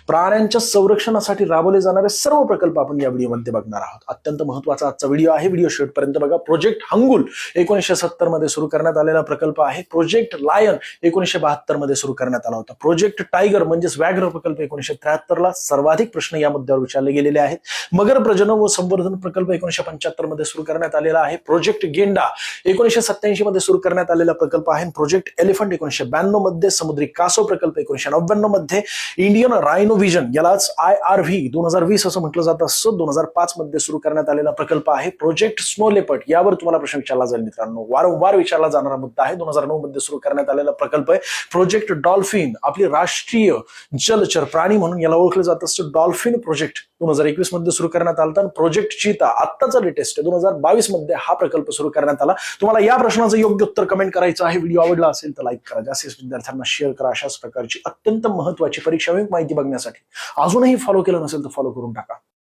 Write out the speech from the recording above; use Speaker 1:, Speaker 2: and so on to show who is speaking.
Speaker 1: प्राण्यांच्या संरक्षणासाठी राबवले जाणारे सर्व प्रकल्प आपण या व्हिडिओमध्ये बघणार आहोत. अत्यंत महत्त्वाचा आजचा व्हिडिओ आहे. व्हिडिओ शेवटपर्यंत बघा. प्रोजेक्ट हंगुल 1970 मध्ये सुरू करण्यात आलेला प्रकल्प आहे. प्रोजेक्ट लायन 1972 मध्ये सुरू करण्यात आला होता. प्रोजेक्ट टायगर म्हणजेच व्याघ्र प्रकल्प 1973 ला. सर्वाधिक प्रश्न या मुद्द्यावर विचारले गेलेले आहेत. मगर प्रजनन व संवर्धन प्रकल्प 1975 मध्ये सुरू करण्यात आलेला आहे. प्रोजेक्ट गेंडा 1987 मध्ये सुरू करण्यात आलेला प्रकल्प आहे. प्रोजेक्ट एलिफंट 1992 मध्ये. समुद्री कासव प्रकल्प 1999 मध्ये. इंडियन रायनो विजन यालाच IRV 2020 असं म्हटलं जातं असं 2005 मध्ये सुरू करण्यात आलेला प्रकल्प आहे. प्रोजेक्ट स्नो लेपर्ड यावर तुम्हाला प्रश्न विचारला जाईल मित्रांनो, वारंवार विचारला जाणारा मुद्दा आहे. 2009 मध्ये सुरू करण्यात आलेला प्रकल्प आहे. प्रोजेक्ट डॉल्फिन आपली राष्ट्रीय जलचर प्राणी म्हणून याला ओळखलं जात असतं. डॉल्फिन प्रोजेक्ट 2021 मध्ये सुरू करण्यात आला. प्रोजेक्ट चीता आत्ताचा लेटेस्ट 2022 मध्ये हा प्रकल्प सुरू करण्यात आला. तुम्हाला या प्रश्नाचं योग्य उत्तर कमेंट करायचं आहे. व्हिडिओ आवडला असेल तर लाईक करा, जास्तीत विद्यार्थ्यांना शेअर करा. अशाच प्रकारची अत्यंत महत्त्वाची परीक्षा माहिती बघण्यासाठी अजूनही फॉलो केलं नसेल तर फॉलो करून टाका.